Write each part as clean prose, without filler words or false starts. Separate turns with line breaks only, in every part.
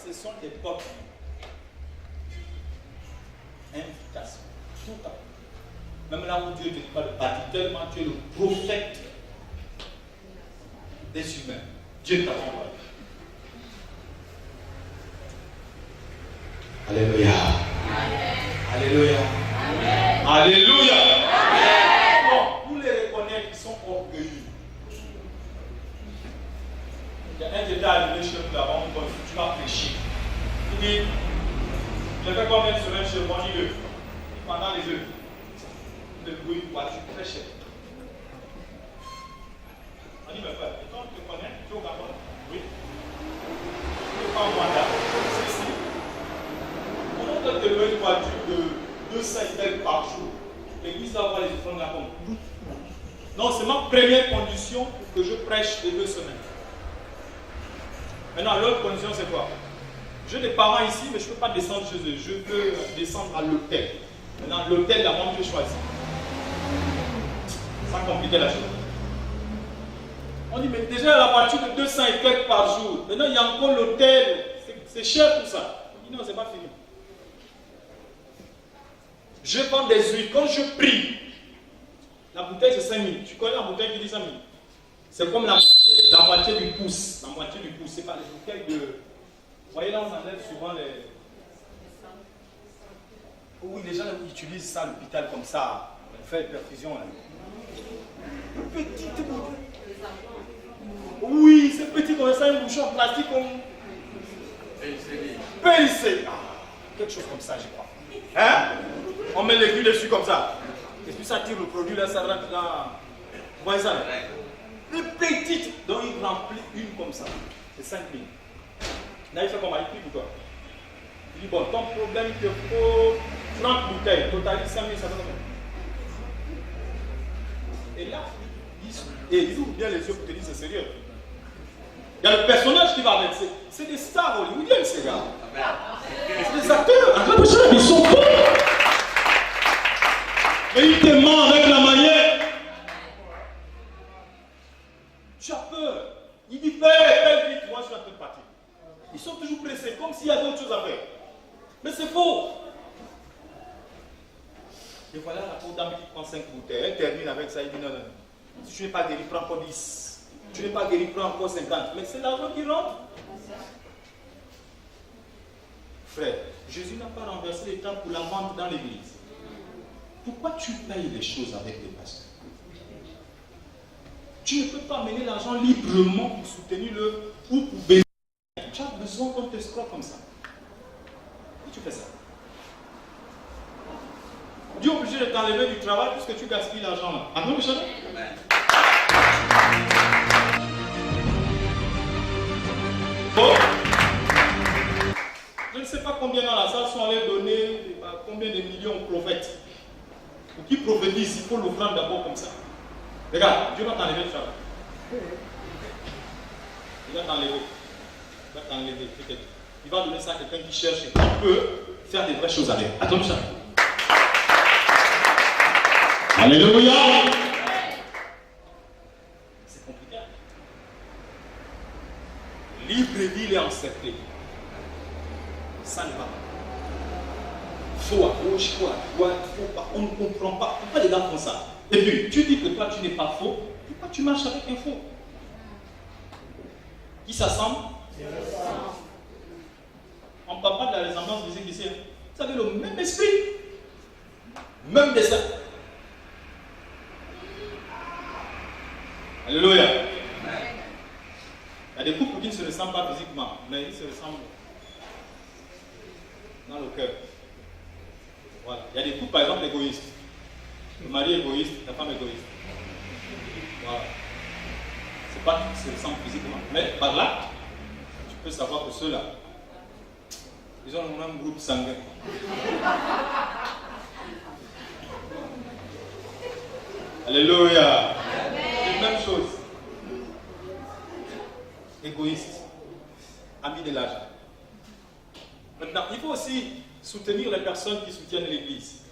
ce sont des portes. Invitation. Tout à fait. Même là où Dieu ne te dit pas de partir, tellement tu es le prophète des humains. Dieu t'a envoyé. Alléluia. Amen. Alléluia. Amen. Alléluia. Amen. Bon, vous les reconnaissez, ils sont orgueilleux. Il y a un qui était arrivé chez nous là-bas, on dit, tu vas prêcher. Il dit, j'ai fait combien de semaines chez moi? Il dit, pendant les œufs. Le bruit, voiture, très cher. On dit, mais frère, et toi, tu te connais? Tu es au Gabon? Oui. Tu es pas au Rwanda? C'est ici. Comment tu te veux une voiture de 200 et quelques par jour? L'église va avoir les offrandes là comme. Non, c'est ma première condition pour que je prêche les 2 semaines. Maintenant, l'autre condition, c'est quoi? J'ai des parents ici, mais je ne peux pas descendre chez eux. Je veux descendre à l'hôtel. Maintenant, l'hôtel, la banque que je choisis. Sans compliquer la chose. On dit, mais déjà la voiture de 200 et quelques par jour. Maintenant, il y a encore l'hôtel. C'est cher tout ça. On dit, non, c'est pas fini. Je vends des huiles. Quand je prie, la bouteille c'est 5 000. Tu connais la bouteille qui dit 5 000? C'est comme la moitié du pouce. La moitié du pouce. C'est pas les bouteilles de. Vous voyez là, on enlève souvent les. Oui, les gens utilisent ça à l'hôpital comme ça. On fait les perfusions. Là. Petite bouteille. Oui, c'est petit comme ça, un bouchon en plastique comme. PLC. Ah, quelque chose comme ça, je crois. Hein? On met l'aiguille dessus comme ça. Et puis ça tire le produit là, ça rentre là. Vous voyez ça? Une petite, donc il remplit une comme ça. C'est 5 000. Là, il fait comment? Il prie pour toi. Il dit, bon, ton problème, il te faut 30 bouteilles. Totalise 5 000, ça donne combien? Et là, il ouvre bien les yeux pour te dire, c'est sérieux. Il y a le personnage qui va avec. C'est des stars hollywoodiennes, ces gars. C'est des acteurs. Ils sont bons. Mais ils te mentent avec la manière. Tu as peur. Il dit, fais vite, moi je suis en train de partir. Ils sont toujours pressés, comme s'il y avait autre chose à faire. Mais c'est faux. Et voilà la pauvre dame qui prend 5 bouteilles. Elle termine avec ça, il dit, non, non. Si tu n'es pas guéri, prends encore 10. Tu n'es pas guéri, prends encore 50. Mais c'est l'argent qui rentre. Frère, Jésus n'a pas renversé les tables pour la vente dans l'église. Pourquoi tu payes les choses avec des pasteurs? Tu ne peux pas mener l'argent librement pour soutenir le ou pour bénir. Tu as besoin qu'on te scroque comme ça. Et tu fais ça. Dieu est obligé de t'enlever du travail puisque tu gaspilles l'argent là. Amen, le chef? Bon. Je ne sais pas combien dans la salle sont allés donner combien de millions aux prophètes. Pour qui prophétisent, il faut l'offrande d'abord comme ça. Regarde, Dieu va t'enlever le travail. Il va t'enlever. Il va t'enlever, peut-être. Il va donner ça à quelqu'un qui cherche et qui peut faire des vraies choses avec. Attends ça. Alléluia. C'est compliqué. Libreville est encerclée. Ça ne va pas. Faux à gauche, faux à droite, faux pas. On ne comprend pas. Pourquoi les gars font ça? Et puis, tu dis que toi tu n'es pas faux. Pourquoi tu marches avec un faux? Qui s'assemble? On ne parle pas de la ressemblance physique ici. Vous avez le même esprit. Même dessin. Alléluia. Il y a des couples qui ne se ressemblent pas physiquement, mais ils se ressemblent dans le cœur. Voilà. Il y a des couples, par exemple, égoïstes. Le mari est égoïste, la femme est égoïste. Voilà. C'est pas qu'ils se ressemblent physiquement, mais par là, tu peux savoir que ceux-là, ils ont le même groupe sanguin. Alléluia. C'est la même chose. Égoïste. Ami de l'argent. Maintenant, il faut aussi soutenir les personnes qui soutiennent l'Église.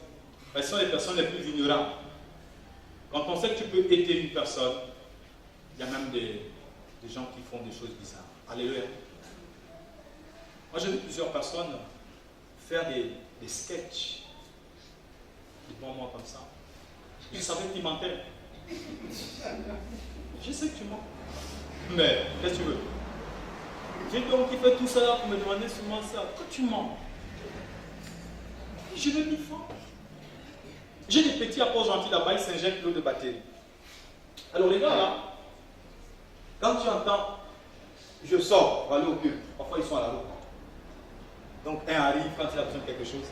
Ce sont les personnes les plus ignorantes. Quand on sait que tu peux aider une personne, il y a même des gens qui font des choses bizarres. Alléluia. Moi, j'ai vu plusieurs personnes faire des sketchs devant moi comme ça. Ils savaient qu'ils mentaient. Je sais que tu mens. Mais, qu'est-ce que tu veux? J'ai donc qui fait tout ça pour me demander seulement ça. Que tu mens? Je le défends. J'ai des petits apports gentils là-bas, ils s'injectent l'eau de bactéries. Alors les gars là, quand tu entends, je sors pour aller au culte, parfois ils sont à la route. Donc un arrive quand il a besoin de quelque chose,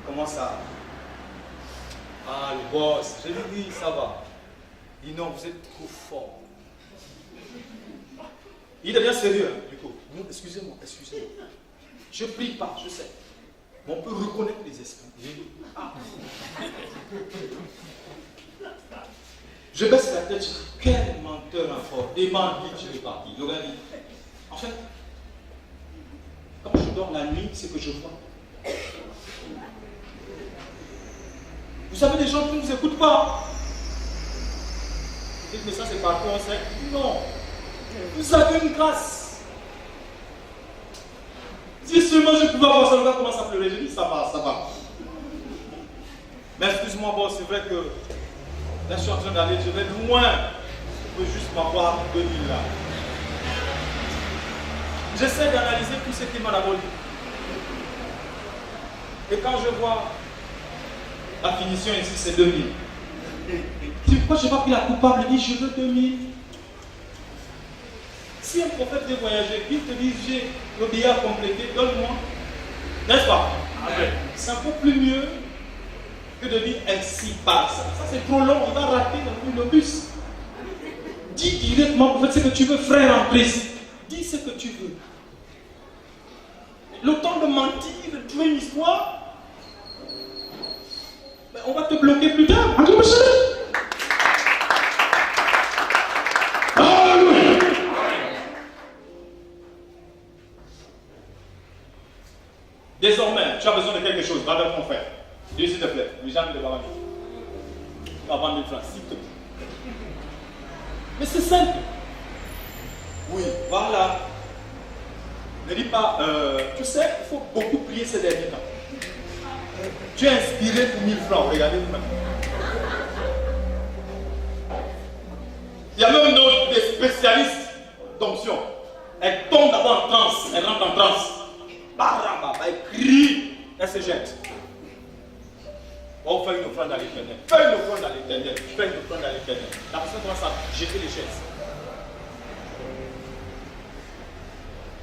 il commence à... Ah le boss, je lui dis ça va. Il dit non, vous êtes trop fort. Il devient sérieux du coup. Non, excusez-moi. Je prie pas, je sais. Mais on peut reconnaître les esprits. Ah. Je baisse la tête, je dis, quel menteur encore. Des bandits, je vais partir. Le gars dit, en fait, quand je dors la nuit, c'est que je vois. Vous savez, des gens qui ne nous écoutent pas. Vous dites, mais ça c'est partout, on sait. Non. Vous avez une grâce. Si seulement je pouvais avoir ça, le gars commence à pleurer. Je dis, ça va. Mais excuse-moi, bon, c'est vrai que là je suis en train d'aller, je vais loin. Je peux juste m'avoir 2000 là. J'essaie d'analyser tout ce qui m'a d'abord dit. Et quand je vois la finition ici, c'est 2000. Tu dis, pourquoi je n'ai pas pris la coupable? Il dit, je veux 2000. Si un prophète veut voyager, il te dit, j'ai le billet à compléter, donne-moi. N'est-ce pas? Amen. C'est un peu plus mieux que de dire ainsi passe. Ça c'est trop long, il va rater le bus. Dis directement, en fait, ce que tu veux, frère en Christ. Dis ce que tu veux. Le temps de mentir, de trouver une histoire, mais on va te bloquer plus tard. Alléluia. Désormais, tu as besoin de quelque chose, va vers ton frère. Dis s'il te plaît, lui jamais de l'argent. Tu vas vendre 1000 francs, s'il te plaît. Mais c'est simple. Oui, voilà. Ne dis pas, tu sais, il faut beaucoup prier ces derniers temps. Tu es inspiré pour 1000 francs, regardez vous-même. Il y a même des spécialistes d'onction. Elle tombe d'abord en transe, elle rentre en transe. Elle crie, elle se jette. On fait une offrande à l'éternel. Fais une offrande à l'éternel. Fais une offrande à l'éternel. La personne commence à jeter les chaises.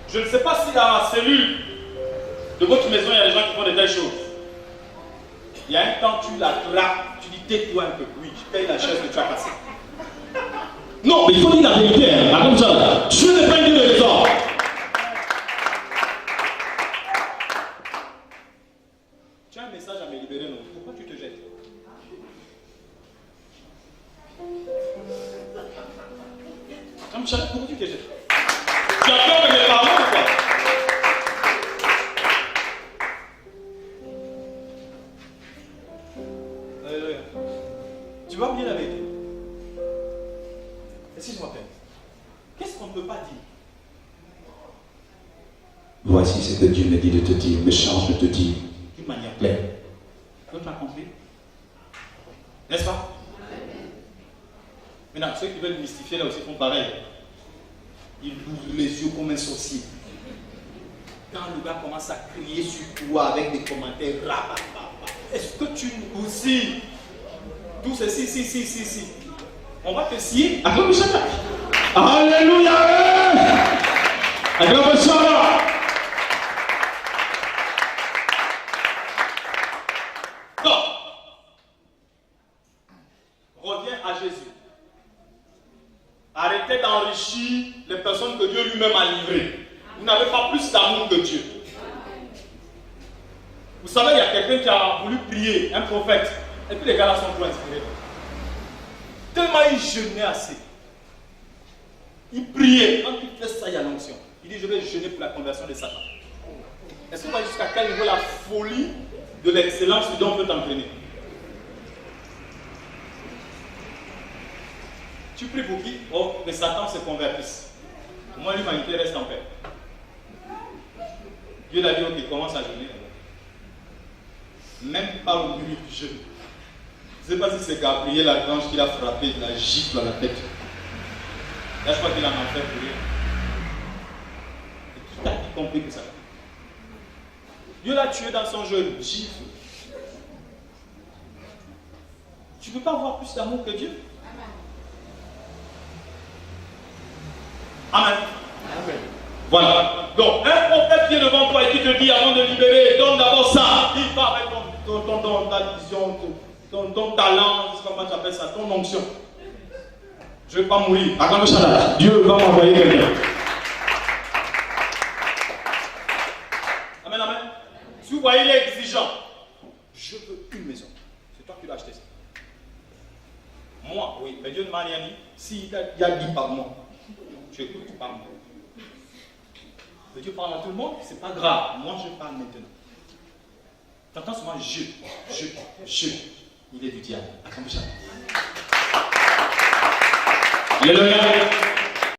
Je ne sais pas si dans la cellule de votre maison, il y a des gens qui font de telles choses. Il y a un temps, tu l'attrapes, tu dis tais-toi un peu. Oui, je paye la chaise que tu as passée. Non, mais il faut dire la vérité. Hein. Comme ça, je ne pas dire les ordres. Tu as un message à me libérer, non? Pourquoi tu te jettes? Pourquoi tu te jettes? Tu as peur de mes parents ou quoi? Tu vas me dire la vérité. Et si je m'appelle? Qu'est-ce qu'on ne peut pas dire?
Voici ce que Dieu me dit de te dire, me charge de te dire.
D'une manière claire. Tu m'as compris? N'est-ce pas? Maintenant, ceux qui veulent mystifier là aussi font pareil. Ils ouvrent les yeux comme un sorcier. Quand le gars commence à crier sur toi avec des commentaires, est-ce que tu aussi tout ceci, si. On va te scier.
Alléluia.
Donc, reviens à Jésus. Arrêtez d'enrichir les personnes que Dieu lui-même a livrées. Vous n'avez pas plus d'amour que Dieu. Vous savez, il y a quelqu'un qui a voulu prier, un prophète, et puis les gars là sont trop inspirés. Tellement il jeûnait assez. Il priait. Quand il fait ça, il y a l'onction. Il dit, je vais jeûner pour la conversion de Satan. Est-ce que vous voyez jusqu'à quel niveau la folie de l'excellence dont on peut t'entraîner? Tu pries pour qui? Oh, que Satan se convertisse. Au moins l'humanité reste en paix. Dieu l'a dit, ok, commence à jeûner. Même pas au milieu du jeûne. Je ne sais pas si c'est Gabriel Lagrange qui l'a frappé de la gifle à la tête. Là, je crois qu'il en a fait pour rien. Et tout a compris que ça. Dieu l'a tué dans son jeûne, gifle. Tu ne peux pas avoir plus d'amour que Dieu. Amen. Amen. Voilà. Donc, un prophète vient devant toi et qui te dit avant de libérer, donne d'abord ça. Il va avec ta vision, ton talent, comment tu appelles ça, ton onction. Je ne vais pas mourir. Dieu va m'envoyer quelqu'un. Amen, amen. Si vous voyez, il est exigeant. Je veux une maison. C'est toi qui l'as acheté ça. Moi, oui, mais Dieu ne m'a rien dit. S'il y a 10 par mois, tu écoutes par mois. Mais Dieu parle à tout le monde, c'est pas grave. Moi, je parle maintenant. Tu entends souvent je. Il est du diable. Alléluia.